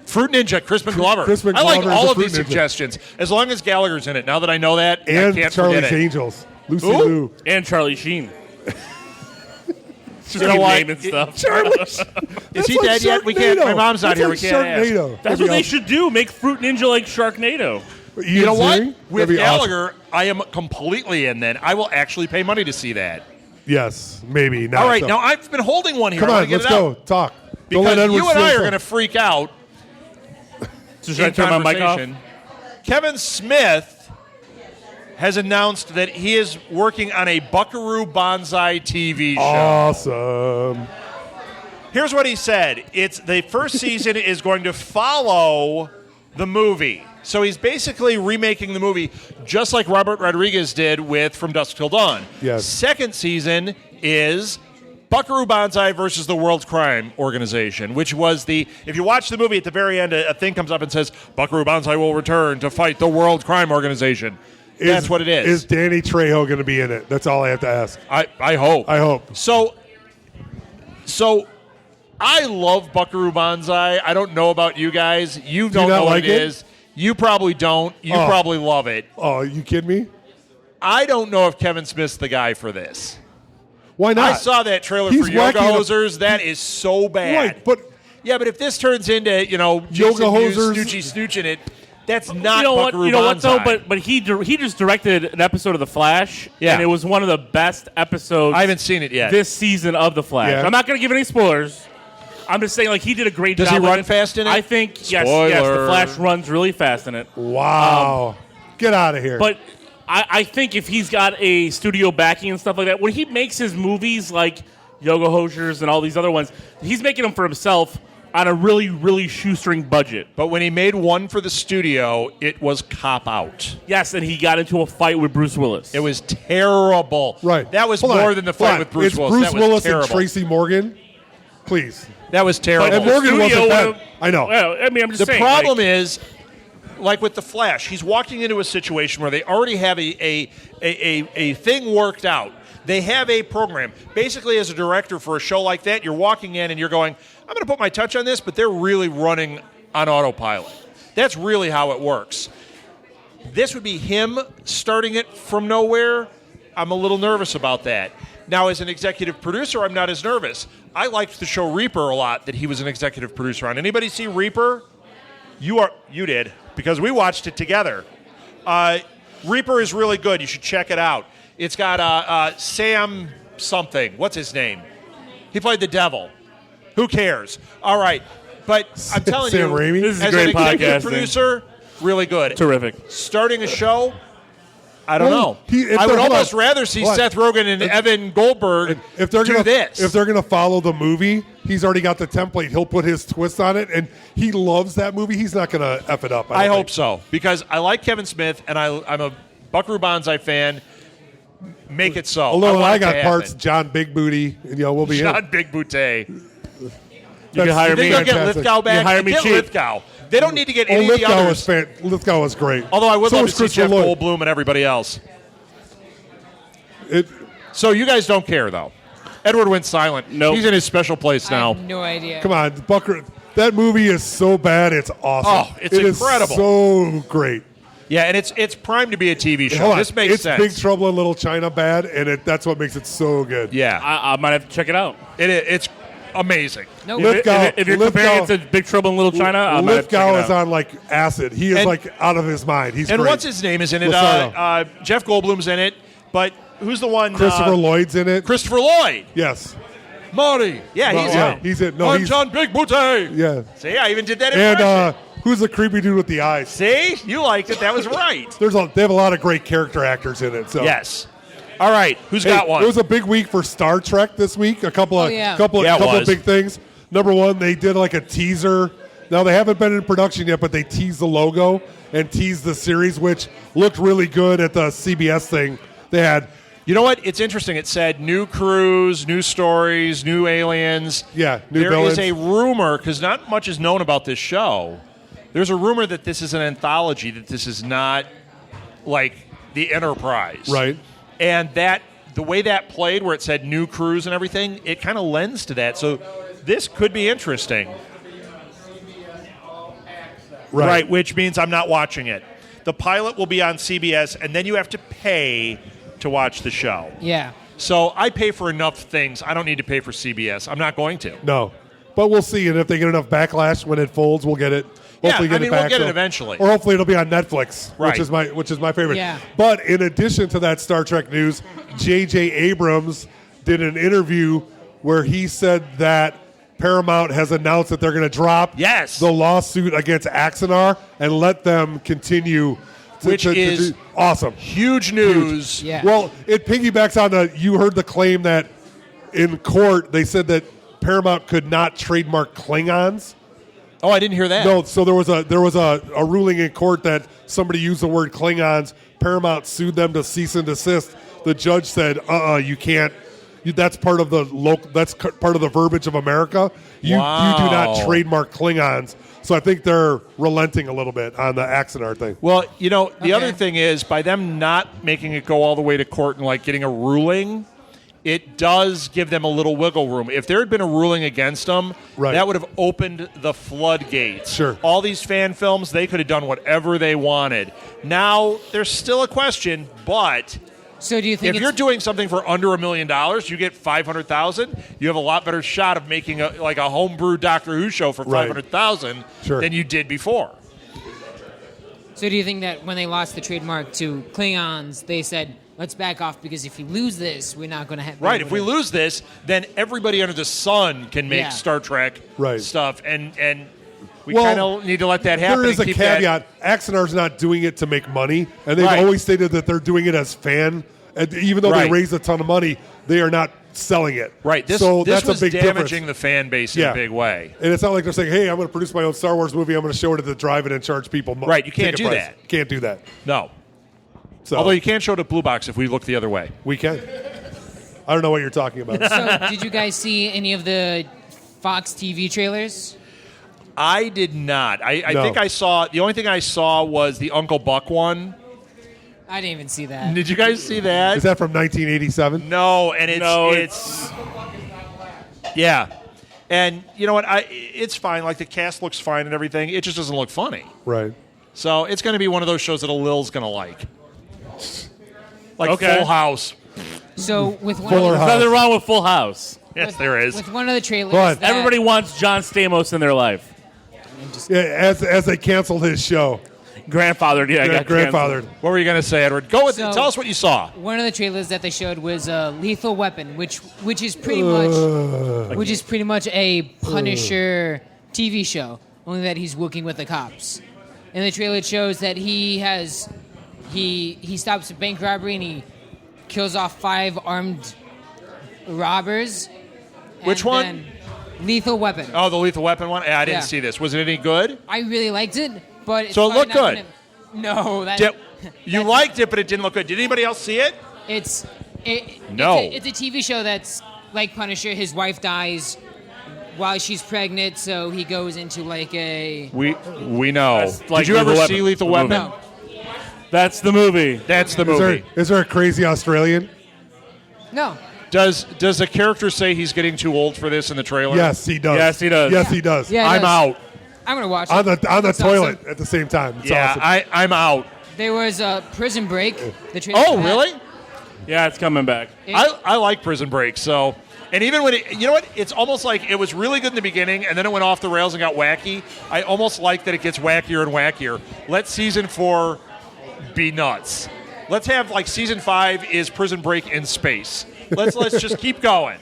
Fruit Ninja, Crispin Glover. Crispin I like Glover is all a of these Fruit Ninja. suggestions, as long as Gallagher's in it. Now that I know that, I And can't Charlie's forget it. Angels. Lucy Who? Liu. And Charlie Sheen. Just You know keep what? naming stuff. Is he dead yet? We can't. My mom's not here. We can't ask. That's what they should do. Make Fruit Ninja like Sharknado. You know what? With That'd be awesome. Gallagher, I am completely in. Then I will actually pay money to see that. Yes, maybe. Not All right, so. now I've been holding one here. Come I wanna on, get let's it go. out. Talk. Don't let Because Edward you and steal I are some. going to freak out. So should I in turn my mic off? conversation. Kevin Smith has announced that he is working on a Toke-a-roo Banzai TV show. Awesome. Here's what he said. It's the first season is going to follow the movie. So he's basically remaking the movie just like Robert Rodriguez did with From Dusk Till Dawn. Yes. Second season is Toke-a-roo Banzai versus the World Crime Organization, which was if you watch the movie at the very end, a thing comes up and says, Toke-a-roo Banzai will return to fight the World Crime Organization. That's what it is. Is Danny Trejo going to be in it? That's all I have to ask. I hope. I hope. So I love Toke-a-roo Banzai. I don't know about you guys. You don't not know what like it it? is. You probably don't. You Oh. probably love it. Oh, you kidding me? I don't know if Kevin Smith's the guy for this. Why not? I saw that trailer He's for Yoga wacky enough- Hosers. That is so bad. Right, but yeah, but if this turns into Yoga Jason Hughes, Hosers- Snoochie it, that's not You know what? Buckaroo You know what though? Banzai. But he just directed an episode of The Flash, Yeah. and it was one of the best episodes. I haven't seen it yet. This season of The Flash. Yeah. I'm not going to give any spoilers. I'm just saying, like, he did a great Does job. he with run it. fast in it? I think yes. Spoiler. The Flash runs really fast in it. wow. Get out of here. But I think if he's got a studio backing and stuff like that, when he makes his movies like Yoga Hosers and all these other ones, he's making them for himself on a really, really shoestring budget. But when he made one for the studio, it was cop out. Yes, and he got into a fight with Bruce Willis. It was terrible. right. That was Hold more on. than the Hold fight on. with Bruce it's Willis. Bruce That was Willis terrible. and Tracy Morgan. Please. That was terrible. And Morgan studio wasn't bad. would've- I know. Well, I mean, I'm just The saying. problem like, is, like with the Flash, he's walking into a situation where they already have a thing worked out. They have a program. Basically, as a director for a show like that, you're walking in and you're going, I'm going to put my touch on this, but they're really running on autopilot. That's really how it works. This would be him starting it from nowhere. I'm a little nervous about that. Now, as an executive producer, I'm not as nervous. I liked the show Reaper a lot that he was an executive producer on. Anybody see Reaper? You did, because we watched it together. Reaper is really good. You should check it out. It's got Sam something. What's his name? He played the devil. Who cares? All right. But I'm telling Sam you, Raimi? This is as great an executive podcasting. producer, really good. Terrific. Starting a show, I don't Well, know. if I they're- would hold almost on. rather see Hold on. Seth Rogen and Evan Goldberg If they're do gonna this. if they're gonna follow the movie, he's already got the template. He'll put his twist on it, and he loves that movie. He's not gonna f it up. I don't hope think. so, because I like Kevin Smith, and I'm a Buckaroo Banzai fan. Make it so. Although want I it to got happen. parts, John Big Booty, and we'll be John in. Big Booty. You can hire You think me. they'll get fantastic. Lithgow back? You hire me Get cheap. Lithgow. They don't need to get Oh, any of the Lithgow was others. Lithgow was great. Although I would So love was to see Christopher Jeff Lloyd. Goldblum and everybody else. It, So you guys don't care, though. Edward went silent. Nope. He's in his special place I now. have no idea. come on, Bucker. That movie is so bad, it's awesome. Oh, it's It is incredible. so great. Yeah, and it's primed to be a TV show. Hold on. This makes it's sense. Big Trouble in Little China bad, and that's what makes it so good. Yeah, I might have to check it out. it's amazing. Nope. Lithgow- If you're Lithgow- comparing it to Big Trouble in Little China, I might have to check Lithgow it is out. on like acid. He is And- like out of his mind. He's And great. what's his name is in it? Lozano. Jeff Goldblum's in it, but who's the one? Christopher Lloyd's in it. Christopher Lloyd. Yes. Marty. Yeah, he's yeah, in it. he's in. No, I'm he's John Big Booty. yeah. See, I even did that And impression. who's the creepy dude with the eyes? See, you liked it. That was right. They have a lot of great character actors in it. So Yes. All right, who's Hey, got one? It was a big week for Star Trek this week. A couple of yeah. couple Yeah, it of was. big things. Number one, they did like a teaser. Now they haven't been in production yet, but they teased the logo and teased the series, which looked really good at the CBS thing. They had You know what? It's interesting. It said new crews, new stories, new aliens. Yeah, new There is villains. a rumor, because not much is known about this show. There's a rumor that this is an anthology, that this is not like the Enterprise. right. And that the way that played, where it said new crews and everything, it kind of lends to that. So this could be interesting. Right, which means I'm not watching it. The pilot will be on CBS, and then you have to pay to watch the show. Yeah. So I pay for enough things. I don't need to pay for CBS. I'm not going to. No, but we'll see. And if they get enough backlash when it folds, we'll get it. Yeah, Hopefully I get mean, it back, we'll get it so- eventually. or hopefully it'll be on Netflix, Right. which is my favorite. Yeah. But in addition to that Star Trek news, J.J. Abrams did an interview where he said that Paramount has announced that they're going to drop Yes. the lawsuit against Axanar and let them continue. Which is do- awesome. Huge news. Yeah. Well, it piggybacks on you heard the claim that in court they said that Paramount could not trademark Klingons. Oh, I didn't hear that. No, so there was a ruling in court that somebody used the word Klingons. Paramount sued them to cease and desist. The judge said, you can't. That's part of the part of the verbiage of America. You do not Wow. trademark Klingons. So I think they're relenting a little bit on the Axanar thing. Well, the Okay. other thing is, by them not making it go all the way to court and like getting a ruling, it does give them a little wiggle room. If there had been a ruling against them, Right. that would have opened the floodgates. Sure. All these fan films, they could have done whatever they wanted. Now, there's still a question, but So do you think If you're doing something for under $1 million, you get $500,000. You have a lot better shot of making a homebrew Doctor Who show for Right. $500,000 Sure. than you did before. So do you think that when they lost the trademark to Klingons, they said, let's back off because if you lose this, we're not going to have... Right. If we lose this, then everybody under the sun can make Yeah. Star Trek Right. stuff, and we Well, kind of need to let that happen. There is and a keep that- caveat. Axonar's not doing it to make money, and they've Right. always stated that they're doing it as fan. And even though Right. they raised a ton of money, they are not selling it. Right. This so that's was a big damaging difference. the fan base in Yeah. a big way. And it's not like they're saying, "Hey, I'm going to produce my own Star Wars movie. I'm going to show it at the drive-in and charge people." Right, you can't ticket do price." that. Can't do that. No. So Although you can show it at Blue Box if we look the other way. we can. I don't know what you're talking about. So did you guys see any of the Fox TV trailers? I did not. I No. think I saw... The only thing I saw was the Uncle Buck one. I didn't even see that. Did you guys see that? Is that from 1987? No, and it's yeah. And you know what? It's fine. Like the cast looks fine and everything. It just doesn't look funny. Right. So it's going to be one of those shows that a Lil's going to like. Like Okay. Full House. So with one Fuller of House. the, nothing wrong with Full House. Yes, there is. with one of the trailers, Go on. that- Everybody wants John Stamos in their life. Yeah, as they canceled his show. Grandfathered, yeah, got Grandfathered. What were you going to say, Edward? Go with So- tell us what you saw. One of the trailers that they showed was Lethal Weapon, which is pretty much a Punisher TV show, only that he's working with the cops. And the trailer shows that he stops a bank robbery and he kills off 5 armed robbers. Which And one? then Lethal Weapon. Oh, the Lethal Weapon one? I didn't Yeah. see this. Was it any good? I really liked it, but it's So it probably looked not good? Gonna, no, that You liked it, but it didn't look good. Did anybody else see it? No. It's a TV show that's like Punisher. His wife dies while she's pregnant, so he goes into like a... We know. That's like Did you ever Lethal see Weapon, Lethal the Weapon? movie. No. That's the movie. That's the Is movie. there a crazy Australian? No. Does the character say he's getting too old for this in the trailer? Yes, he does. Yes, he does. Yes, he does. Yeah, it I'm does. out. I'm going to watch it. On the It's toilet awesome. at the same time. It's Yeah, awesome. I'm out. There was Prison Break. The trailer Oh, for that. really? Yeah, it's coming back. I like Prison Break. So, and even when you know what, it's almost like it was really good in the beginning, and then it went off the rails and got wacky. I almost like that it gets wackier and wackier. Let season 4 be nuts. Let's have like season 5 is Prison Break in space. Let's just keep going.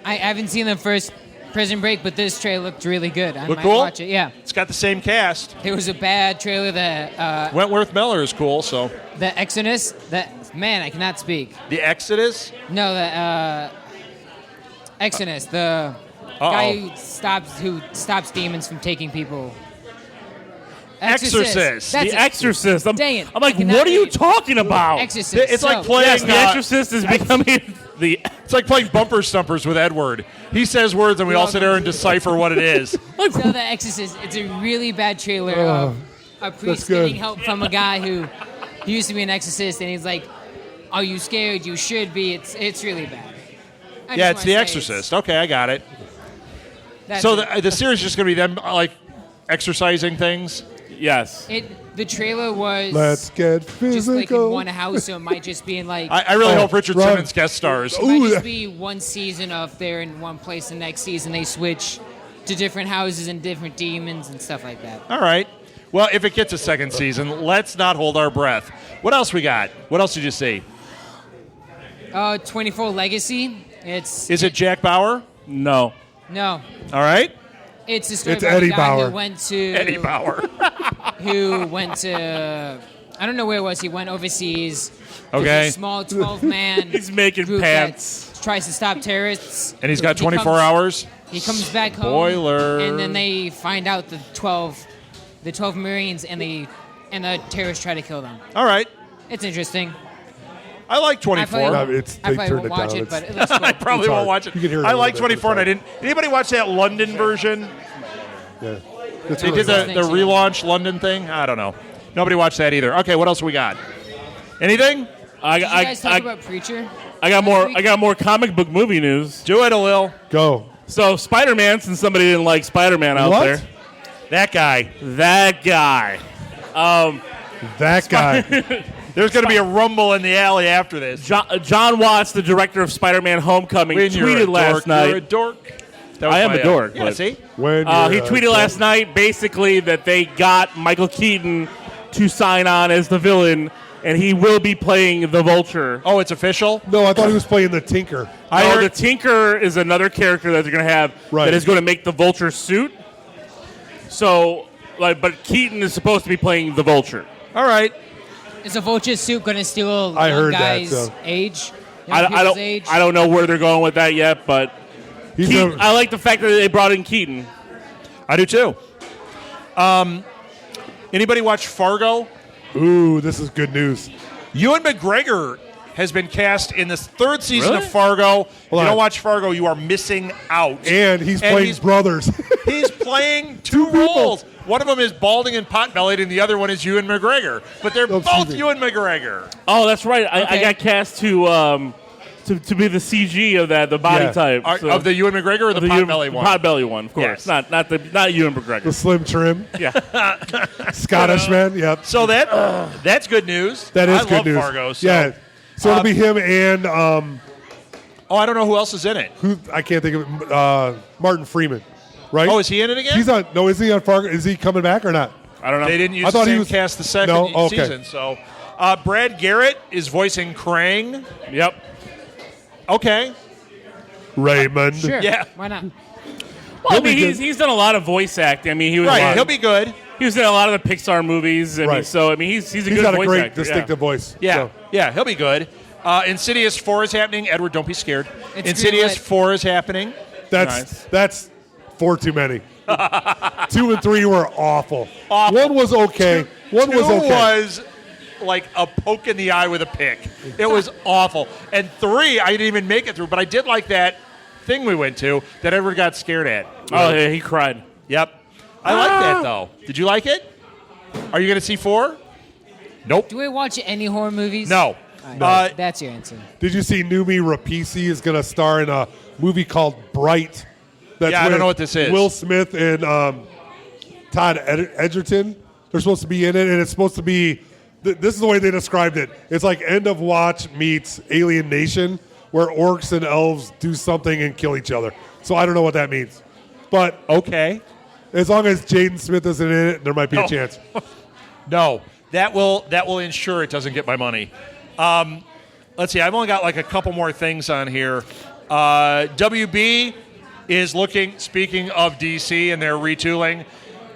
I haven't seen the first Prison Break, but this trailer looked really good. I Look might cool? watch it. Yeah. It's got the same cast. There was a bad trailer that Wentworth Miller is cool. So the Exodus. That man, I cannot speak. the Exodus. No, the Exodus, the guy who stops demons from taking people. Exorcist. That's The it. Exorcist. I'm Dang it. I'm like, I cannot what are you read. talking about? Exorcist. It's like playing. Yes, The Exorcist is becoming the. It's like playing bumper stumpers with Edward. He says words, and we all sit there and decipher what it is. So the Exorcist. It's a really bad trailer of a priest good. getting help from a guy who used to be an exorcist, and he's like, "Are you scared? You should be." It's really bad. I Yeah, just it's wanna The say Exorcist. Okay, I got it. that's So it. the series is just going to be them like exercising things. Yes. The trailer was Let's get just like in physical. one house, so it might just be in like I really hope Richard Ron. Simmons guest stars. it might Ooh, just be one season of they're in one place, the next season they switch to different houses and different demons and stuff like that. All right. Well, if it gets a second season, let's not hold our breath. What else we got? What else did you see? 24 Legacy. Is it Jack Bauer? No. No, All right. it's a story It's about Eddie a guy Bauer. who went to Eddie Bauer. I don't know where it was. He went overseas. Okay. There's a small 12-man. He's making group pants. that tries to stop terrorists. And he's got He 24 comes- hours. He comes back home. Spoiler. And then they find out the 12 Marines and the terrorists try to kill them. All right. It's interesting. I like I 24. probably, it's- I they probably turned won't it watch down. it, but It's- it looks cool. I probably It's won't hard. watch it. You can hear it a I little like bit, 24, and I but it's didn't. Anybody watch that London version? Yeah. It's They really did good. the relaunch London thing. I don't know. Nobody watched that either. Okay, what else we got? Anything? I, Did you guys talk about Preacher? I got more. last week? I got more comic book movie news. Do it, Alil. Go. So Spider-Man, since somebody didn't like Spider-Man out What? there, That guy. that guy. That guy. There's going to be a rumble in the alley after this. John Watts, the director of Spider-Man: Homecoming, When you're tweeted a last dork, night. You're a dork. That was I am my, a dork. Yeah, but- see? When He you're, tweeted last night basically that they got Michael Keaton to sign on as the villain, and he will be playing the Vulture. Oh, it's official? No, I thought he was playing the Tinker. I heard- the Tinker is another character that they're going to have Right. that is going to make the Vulture suit. So, but Keaton is supposed to be playing the Vulture. All right. Is a vulture suit going to steal I young heard that, guys' so. age? I Young people's don't. age? I don't know where they're going with that yet, but He's Keaton, I like the fact that they brought in Keaton. I do too. Anybody watch Fargo? ooh, this is good news. Ewan McGregor has been cast in this third season Really? of Fargo. If you on. don't watch Fargo, you are missing out. And he's playing he's- brothers. He's playing two people. roles. One of them is balding and pot-bellied, and the other one is Ewan McGregor. But they're Oh, both excuse me. Ewan McGregor. Oh, that's right. I Okay. got cast to be the CG of that, the body Yeah. type so- Of the Ewan McGregor or the pot-belly one? Pot-belly one, of course. Yes. Not Ewan the McGregor. slim trim. Yeah. Scottish man. Yep. So that's good news. That is I good love news. Fargo. So. Yeah. So it'll be him and Oh, I don't know who else is in it. who I can't think of Martin Freeman, right? Oh, is he in it again? He's on. No, is he on Fargo? Is he coming back or not? I don't know. They didn't use I the thought he same was- cast the second No? Okay. season. So Brad Garrett is voicing Krang. Yep. Okay. Raymond. Sure. Yeah. Why not? Well, I be mean, good. he's done a lot of voice acting. I mean, he was Right. a lot- He'll be good. he was in a lot of the Pixar movies. Right. He's a He's good got a voice great actor. distinctive voice. Yeah. So. Yeah, he'll be good. Insidious 4 is happening. Edward, don't be scared. It's Insidious greenlit. 4 is happening. That's four too many. 2 and 3 were awful. Awful. One was okay. One was Two okay. was like a poke in the eye with a pick. It was awful. And 3, I didn't even make it through, but I did like that thing we went to that Edward got scared at. Oh, yeah, he cried. Yep. I like that, though. Did you like it? Are you going to see 4? Nope. Do we watch any horror movies? No. All right, that's your answer. Did you see Numi Rapace is going to star in a movie called Bright? That's Yeah, I don't with know what this is. Will Smith and Todd Edgerton. They're supposed to be in it, and it's supposed to be. This is the way they described it. It's like End of Watch meets Alien Nation, where orcs and elves do something and kill each other. So I don't know what that means, but Okay. as long as Jaden Smith isn't in it, there might be No. a chance. No. That will ensure it doesn't get my money. Let's see. I've only got like a couple more things on here. WB is looking, speaking of DC and their retooling,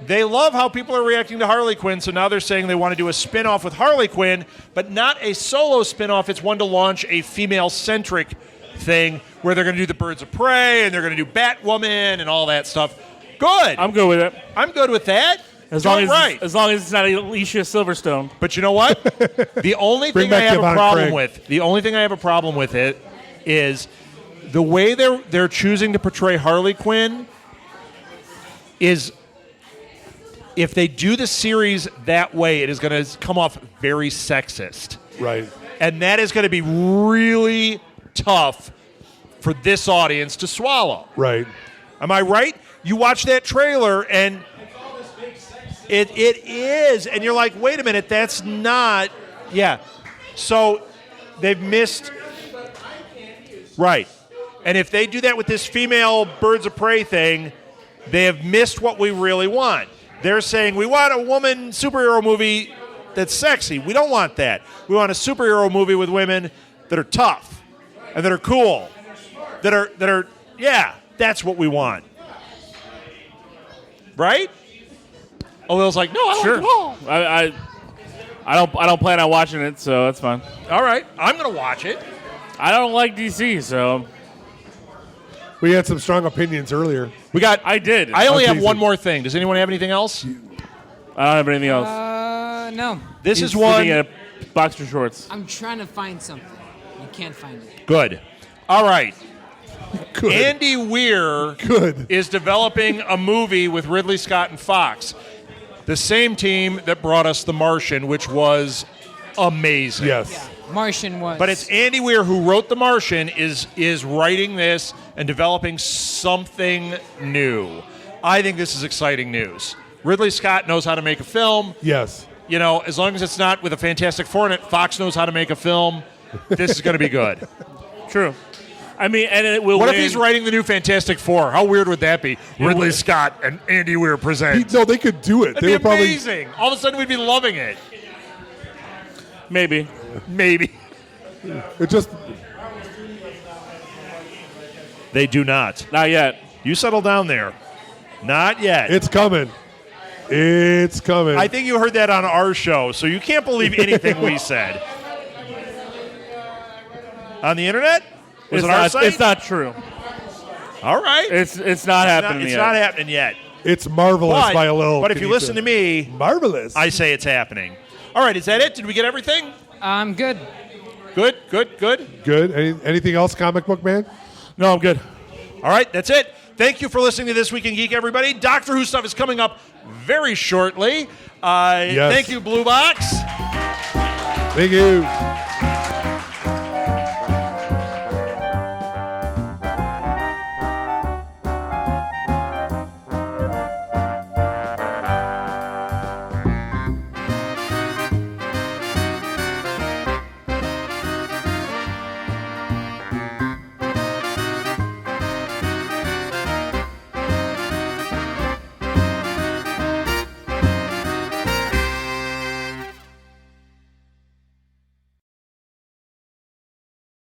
they love how people are reacting to Harley Quinn, so now they're saying they want to do a spin-off with Harley Quinn, but not a solo spin-off. It's one to launch a female-centric thing where they're going to do the Birds of Prey and they're going to do Batwoman and all that stuff. Good. I'm good with it. I'm good with that. As Do long it as, right. as long as it's not Alicia Silverstone. But you know what? The only Bring thing I back have a Yvonne problem Craig. with, the only thing I have a problem with it is the way they're choosing to portray Harley Quinn is if they do the series that way, it is going to come off very sexist. Right. And that is going to be really tough for this audience to swallow. Right. Am I right? You watch that trailer and it is, and you're like, wait a minute, that's not, yeah. So they've missed, right. And if they do that with this female Birds of Prey thing, they have missed what we really want. They're saying, we want a woman superhero movie that's sexy. We don't want that. We want a superhero movie with women that are tough and that are cool, that are, yeah, that's what we want. Right? Oh, Will's like, no, I don't Sure. like it all. I don't plan on watching it, so that's fine. All right, I'm going to watch it. I don't like DC, so We had some strong opinions earlier. We got. I did. I only Okay, have so- one more thing. Does anyone have anything else? I don't have anything else. No. This He's is one. sitting in boxer shorts. I'm trying to find something. You can't find it. Good. All right. Good. Andy Weir Good. is developing a movie with Ridley Scott and Fox, the same team that brought us The Martian, which was amazing. Yes. Martian was. But it's Andy Weir who wrote The Martian is writing this and developing something new. I think this is exciting news. Ridley Scott knows how to make a film. Yes. as long as it's not with a Fantastic Four in it, Fox knows how to make a film. This is going to be good. True. I mean, and it will What win. if he's writing the new Fantastic Four? How weird would that be? Ridley Scott and Andy Weir present. No, they could do it. That'd They be would probably. amazing. All of a sudden, we'd be loving it. Maybe. Maybe. It just. They do not. Not yet. You settle down there. Not yet. It's coming. It's coming. I think you heard that on our show, so you can't believe anything we said. On the internet? Was it our site? It's not true. All right. It's not happening It's yet. not happening yet. It's marvelous by a little. But if you listen to me, marvelous. I say it's happening. All right, is that it? Did we get everything? I'm good. Good. Good. Anything else, comic book man? No, I'm good. All right, that's it. Thank you for listening to This Week in Geek, everybody. Doctor Who stuff is coming up very shortly. Yes. Thank you, Blue Box. Thank you.